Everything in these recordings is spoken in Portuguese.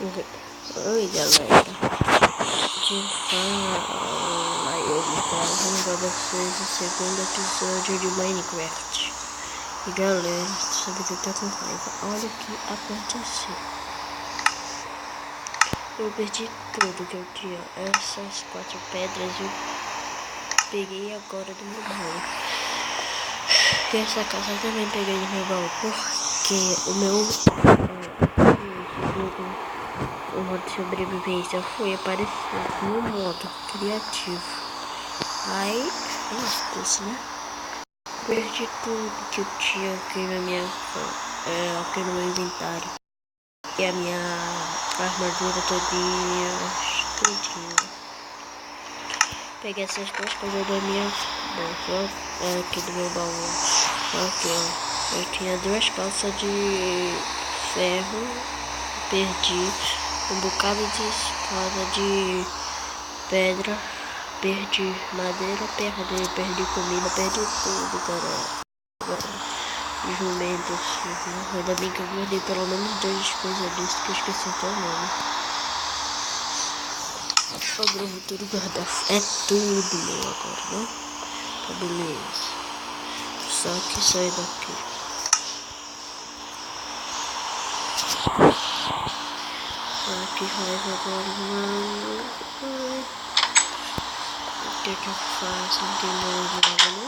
Oi galera, de fala, eu vou pra vocês o segundo episódio de Minecraft. E galera, sabe que eu tô com raiva, olha o que aconteceu. Eu perdi tudo que eu tinha, essas 4 pedras eu peguei agora do meu baú. E essa casa eu também peguei do meu baú, porque o meu o modo de sobrevivência foi aparecer no modo criativo. Aí, isso, né? Perdi tudo que eu tinha aqui na minha aqui no meu inventário. E a minha armadura todinha, tudinho. Peguei essas 2 coisas da minha bolsa, aqui do meu baú. Aqui, ó. Eu tinha 2 calças de ferro, perdi um bocado de espada de pedra, perdi madeira, perdi comida, perdi tudo, cara. Jumentos, ainda bem que eu guardei pelo menos 2 coisas disso que eu esqueci até o nome. Sobrou tudo guardado, é tudo meu agora, né? Tá beleza. Só que sai daqui. Que raiva agora, mano. O que eu faço? Não tem nada, né?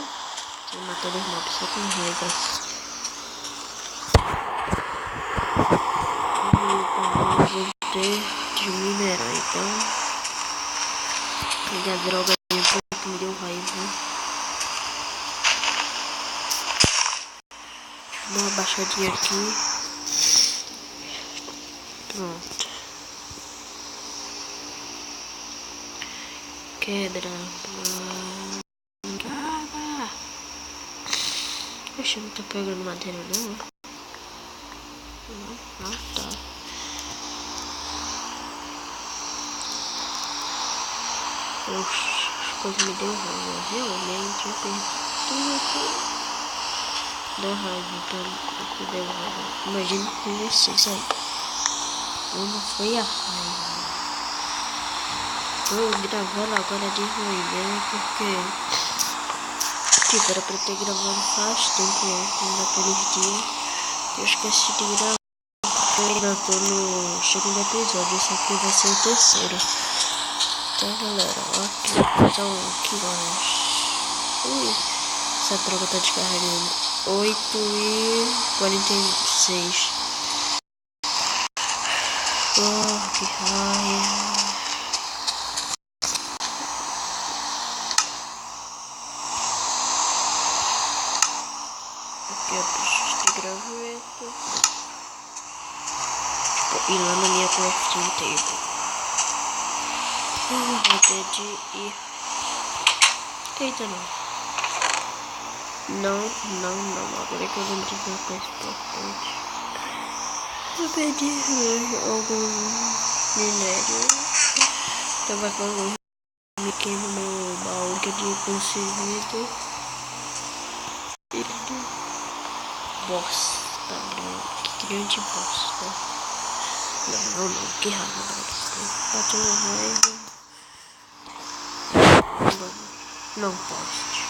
Você matou os mobs só com raiva. Eu vou ter de minerar, então. Pegar droga que me deu raiva. Dá uma baixadinha aqui. Pronto. Quebra. Oxe, eu não tô pegando madeira não. Ah, tá. Oxe, as coisas me deu raiva. Realmente, eu perdi tudo. Deu raiva, então deu raiva. Imagina com vocês aí. Como foi a raiva. Tô gravando agora de manhã porque tipo, era pra ter gravado faz tempo naqueles dias que eu esqueci de gravar. Eu tô no segundo episódio, esse aqui vai ser o terceiro. Então galera, aqui são que horas? Ui, essa droga tá descarregando. 8h46. Oh, que raiva. Aqui eu preciso de graveto. E lá na minha crafting table. Vou ter de ir. Eita, não. Agora que eu lembro de uma coisa importante. Eu perdi algum minério. Tava com algum pequeno no meu baú que eu tinha conseguido. Bosta, que grande bosta. Não, que raiva. Bate uma raiva. Não pode.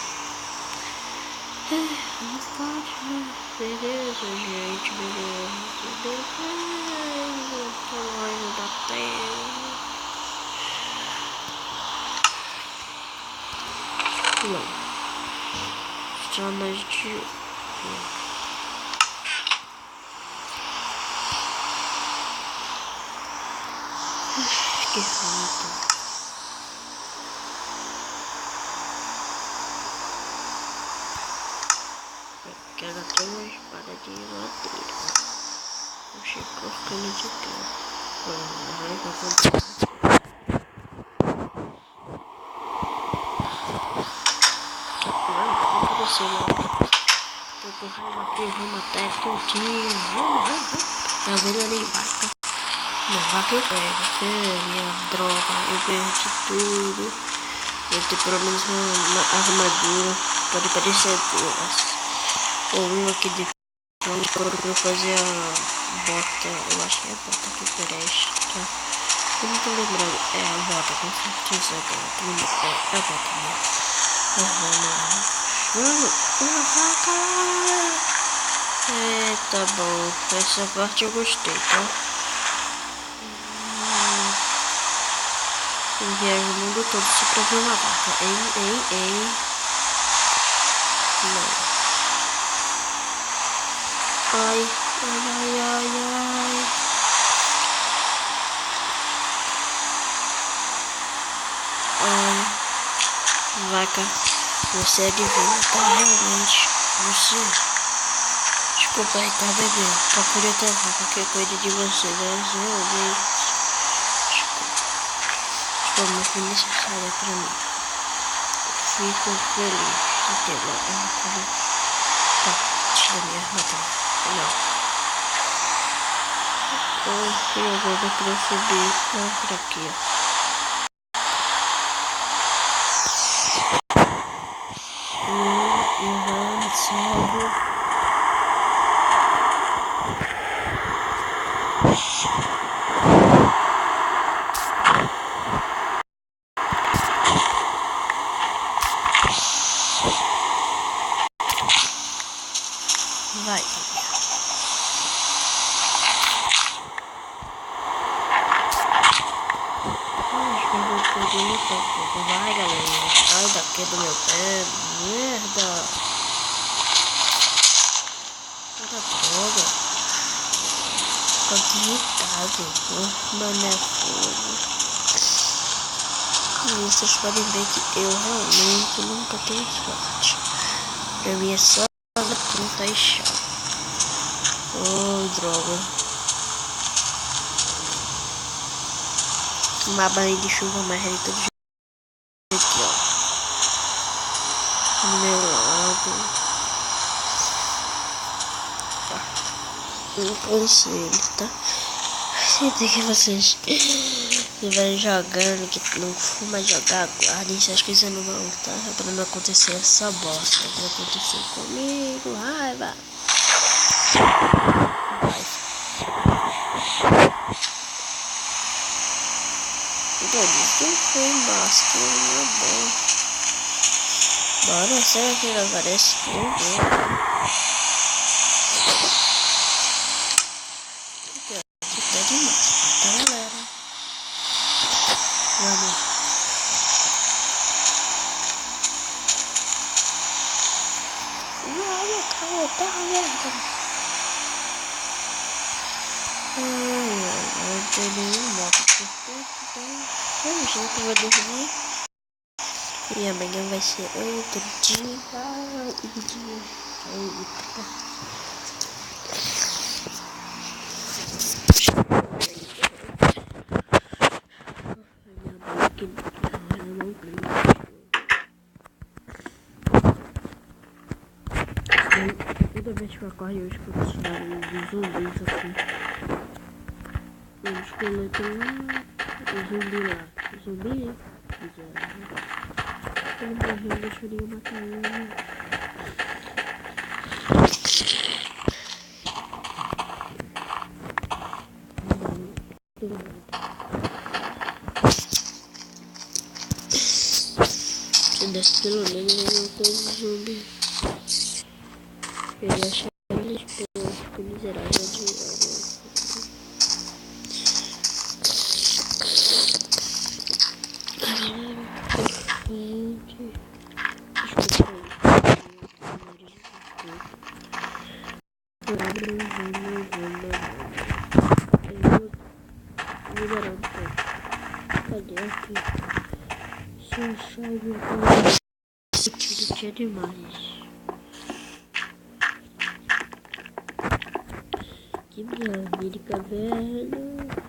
Não pode. Beleza, gente, beleza. Tamanho da tela. Não. Zonas de... Que raiva. Quero até uma espada de madeira. Eu chego ficando de cara. Raiva acontece. Não aconteceu nada. Tô com raiva aqui, eu vou matar tudinho. Tá vendo ali embaixo? Não, vai que pega. Minha droga, eu perdi tudo. Eu tenho pelo menos uma armadura. Pode parecer 2. Ou uma aqui de frente para fazer a bota. Eu acho que é a bota que presta. tá? Eu não tô lembrando. É a volta, com certeza. É a volta mesmo. Tá bom. Essa parte eu gostei, tá? Viaja o mundo todo só pra ver uma vaca. Ei. Não. Ai. Vaca, você é divina, tá? Realmente. Você. Desculpa aí, tá, bebê? Procure outra vaca que cuide de você, realmente. Desculpa, mas foi necessária pra mim. Fico feliz de tê-la. Tá, tira minha armadura. Não. Eu agora quero subir por aqui, ó. Sobe. Vai. Vai, galera. Sai daqui do meu pé. Merda. Puta droga. Tô irritado. Mané fogo. E vocês podem ver que eu realmente nunca tenho sorte. Pra mim é só fruta e chá. Oh, droga. Tomar banho de chuva mais de todo jeito. Aqui, ó. No meu lado. Um conselho, tá? Sempre que vocês estiverem jogando, que não for mais jogar, guardem essas coisas no mão, tá? Pra não acontecer essa bosta que aconteceu comigo. Raiva. Isso foi bastante bom. Bora, será que ele aparece? Tá demais, tá, galera? Vamos. Não, calma, tá merda. Não tem nenhum modo perfeito, então vamos junto, vou dormir. E amanhã vai ser outro dia. Toda vez que eu acordo eu escuto os barulhos dos zumbis aqui. O esqueleto lá, o zumbi lá. O zumbi? Ele morreu, deixa eu matar ele. Se desse pelo menos eu não tô zumbi. Eu ia achar eles por miserável de água. Cadê aqui? Só chave que é demais. Que maravilha, velho.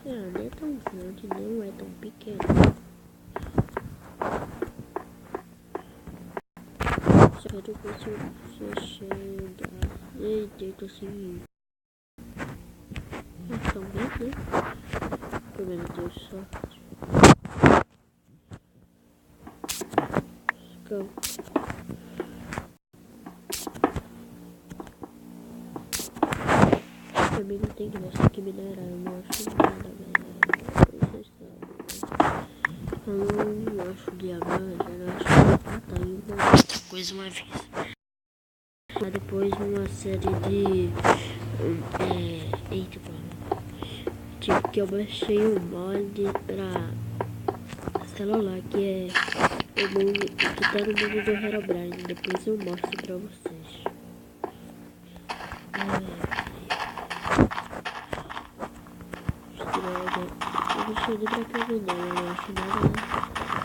Não é tão grande, não é tão pequeno. Só que eu consigo chegar. Eita, eu tô sem. Então, bem, né? Pelo menos deu sorte. Também não tem graça que minerar, eu não acho nada, velho. Eu não acho diamante, eu não acho que tá ainda outra coisa uma vez. Mas depois uma série de eita, tipo que eu baixei um mod pra celular que é o mundo que tá no mundo do Herobrine. Depois eu mostro pra vocês. Eu não sei nem pra que eu não acho nada.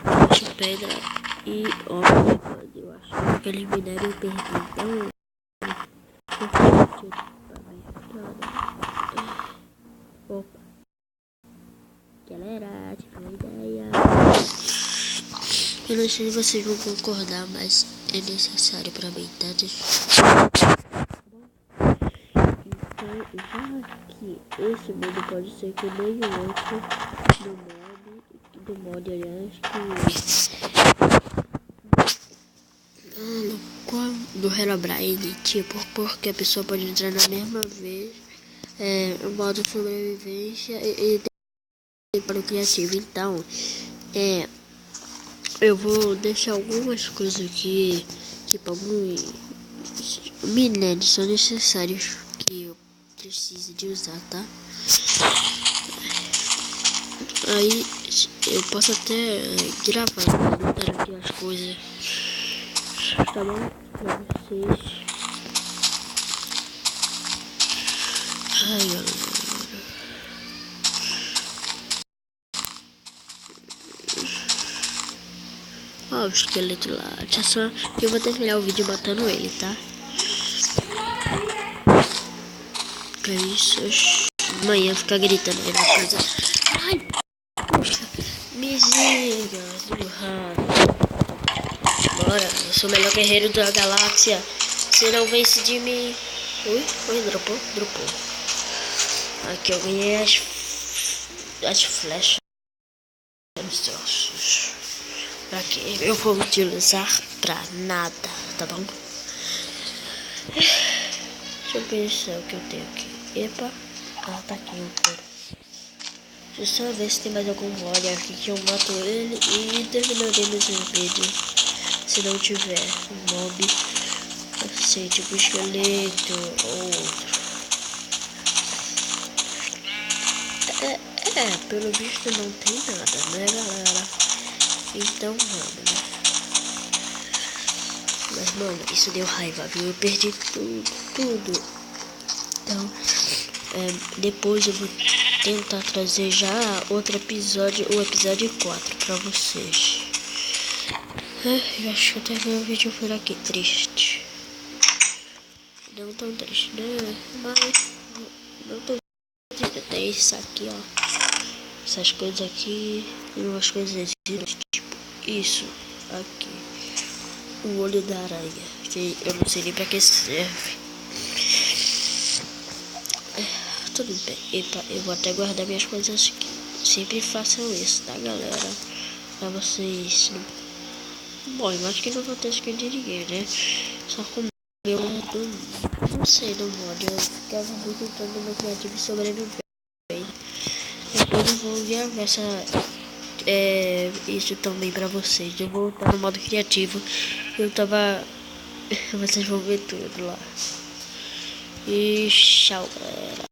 Eu acho pedra e ouro. Eu acho que aquele minério eu perdi. Então opa, galera, tive uma ideia. Eu não sei se vocês vão concordar, mas é necessário pra mim, tá? Então, já que esse mundo pode ser que nem o outro do mod, aliás, do Herobrine, tipo, porque a pessoa pode entrar na mesma vez, o modo sobrevivência e para o criativo. Então, eu vou deixar algumas coisas aqui, tipo, alguns minérios são necessários que eu preciso de usar, tá? Aí eu posso até gravar, botar aqui as coisas, tá bom? Pra vocês. Ai, galera. Ó, o esqueleto lá. Eu vou terminar o vídeo matando ele, tá? Que isso? Amanhã fica gritando aí na casa. Ai, poxa. Miséria do rato. Bora, eu sou o melhor guerreiro da galáxia. Você não vence de mim. Ui, dropou. Aqui eu ganhei as flechas. Pra que eu vou utilizar pra nada, tá bom? Deixa eu pensar o que eu tenho aqui. Epa, tá aqui um pouco. Deixa eu só ver se tem mais algum mod aqui que eu mato ele e terminaremos o vídeo. Se não tiver um mob, assim, tipo esqueleto ou outro. Pelo visto não tem nada, né, galera? Então vamos, né? Mas, mano, isso deu raiva, viu? Eu perdi tudo. Então, depois eu vou tentar trazer já outro episódio, o episódio 4 pra vocês. Eu acho que eu terminei o vídeo por aqui, triste. Não tão triste, né? Mas não tão triste. Tem isso aqui, ó. Essas coisas aqui e umas coisas tipo isso aqui. O olho da aranha, que eu não sei nem pra que serve. Tudo bem. Epa, eu vou até guardar minhas coisas aqui. Sempre façam isso, tá, galera? Pra vocês não... Bom, eu acho que não vou ter skin de ninguém, né? Só com eu não sei no mod. Eu ficava muito tentando no criativo e sobreviver. Depois eu vou gravar isso também pra vocês. Eu vou estar no modo criativo. Vocês vão ver tudo lá. E tchau, galera.